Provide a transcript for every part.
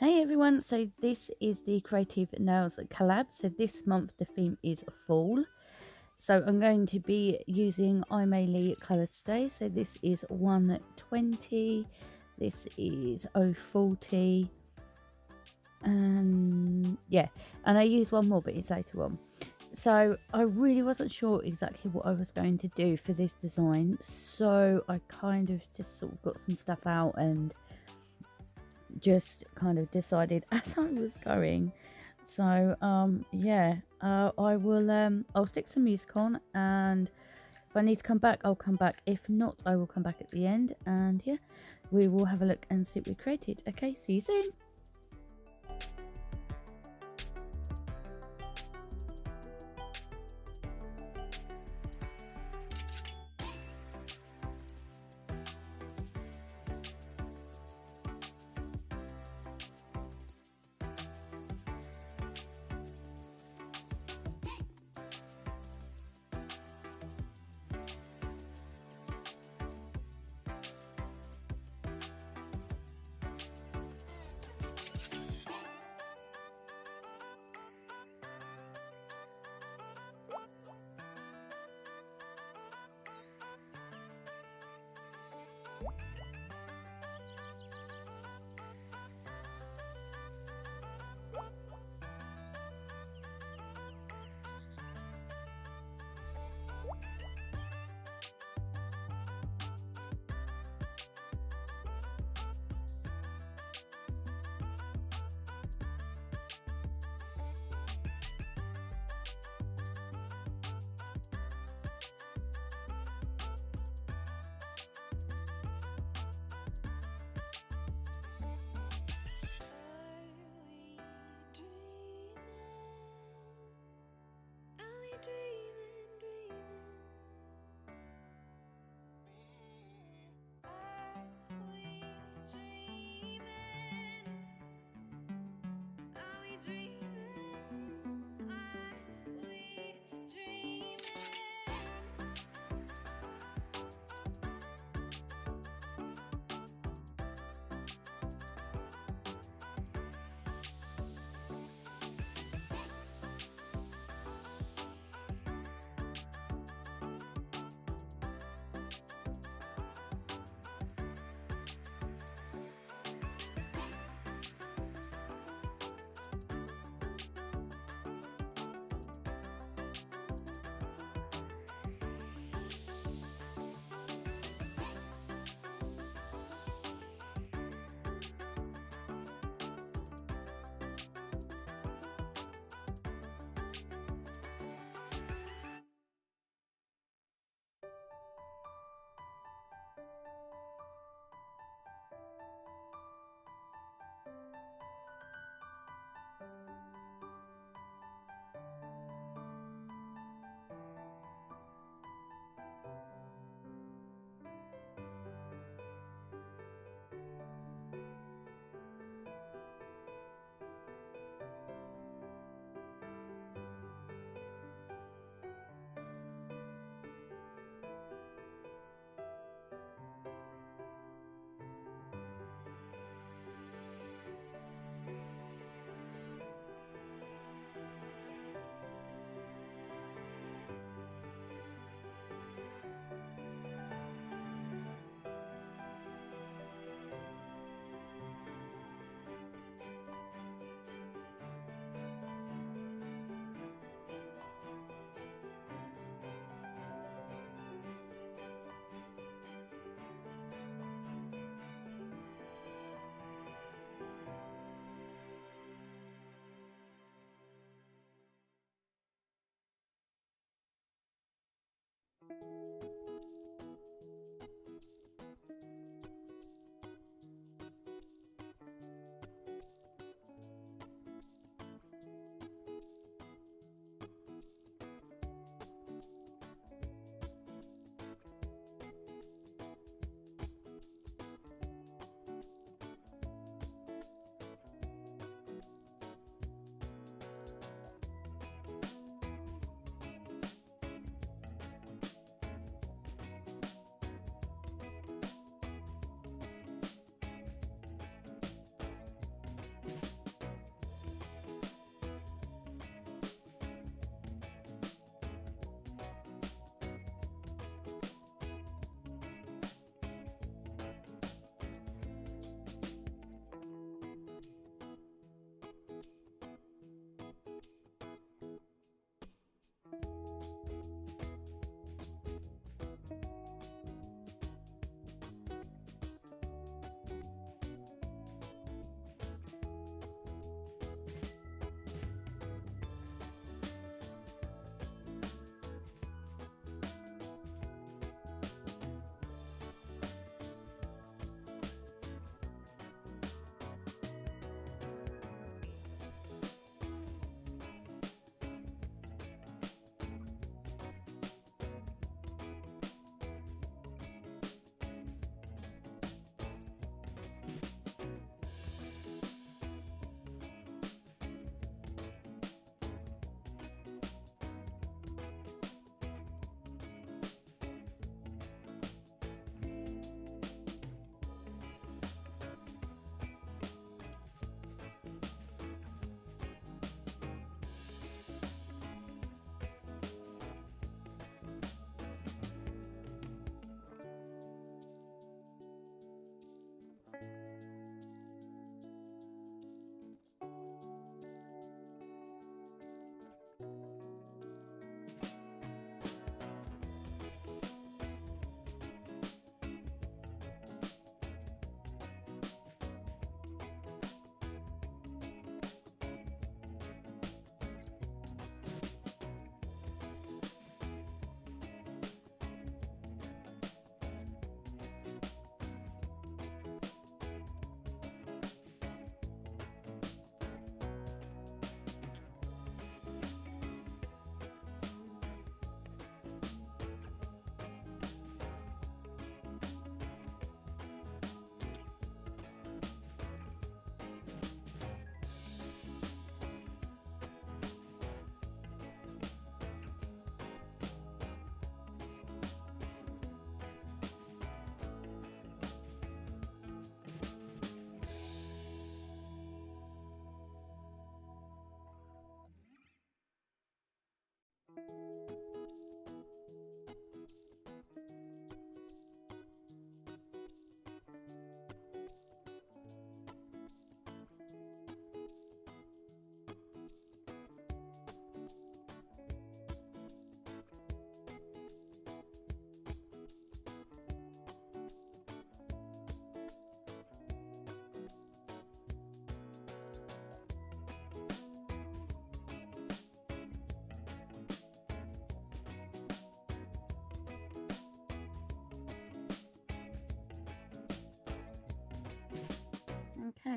Hey everyone, so this is the Creative Nails collab. So this month the theme is fall. So I'm going to be using iMaily colours today. So this is 120, this is 040, and yeah, and I use one more but it's later on. So I really wasn't sure exactly what I was going to do for this design, so I kind of just sort of got some stuff out and just kind of decided as I was going. So yeah, I'll stick some music on, and if I need to come back I'll come back. If not, I will come back at the end, and yeah, we will have a look and see what we created. Okay, see you soon.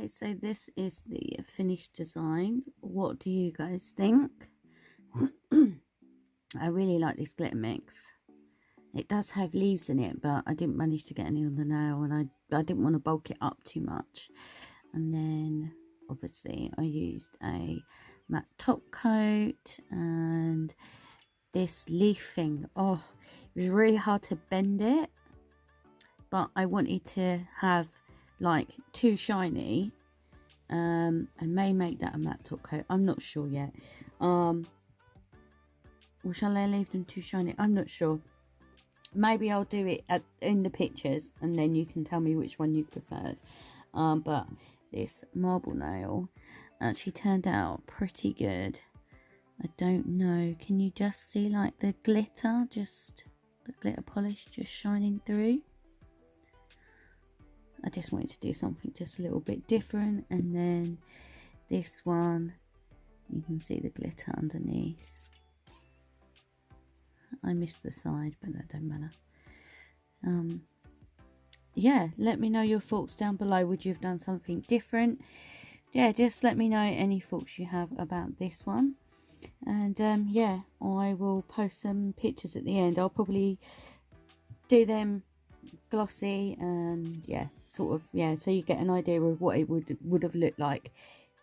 Okay, so this is the finished design. What do you guys think? I really like this glitter mix. It does have leaves in it, but I didn't manage to get any on the nail, and I didn't want to bulk it up too much. And then obviously I used a matte top coat and this leaf thing. Oh, it was really hard to bend it, but I wanted to have like too shiny. I may make that a matte top coat, I'm not sure yet. Or shall I leave them too shiny? I'm not sure. Maybe I'll do it in the pictures, and then you can tell me which one you preferred. But this marble nail actually turned out pretty good. I don't know, can you just see like the glitter, just the glitter polish just shining through? I just wanted to do something just a little bit different. And then this one, you can see the glitter underneath. I missed the side, but that don't matter. Yeah, let me know your thoughts down below. Would you have done something different? Yeah, just let me know any thoughts you have about this one. And yeah, I will post some pictures at the end. I'll probably do them glossy, and yeah, sort of, yeah, so you get an idea of what it would have looked like,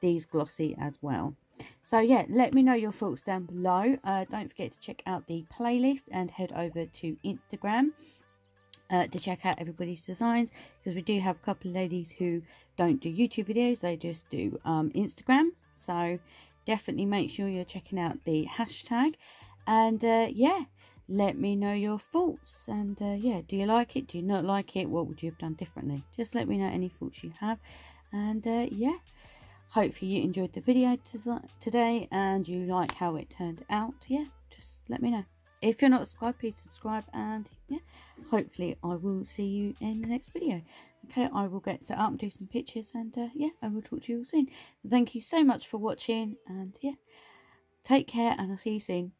these glossy as well. So yeah, let me know your thoughts down below. Don't forget to check out the playlist and head over to Instagram to check out everybody's designs, because we do have a couple of ladies who don't do YouTube videos, they just do Instagram. So definitely make sure you're checking out the hashtag. And yeah, let me know your thoughts. And yeah, do you like it, do you not like it, what would you have done differently? Just let me know any thoughts you have. And yeah, hopefully you enjoyed the video today and you like how it turned out. Yeah, just let me know. If you're not subscribed, please subscribe, and yeah, hopefully I will see you in the next video. Okay, I will get set up and do some pictures, and yeah, I will talk to you all soon. Thank you so much for watching, and yeah, take care, and I'll see you soon.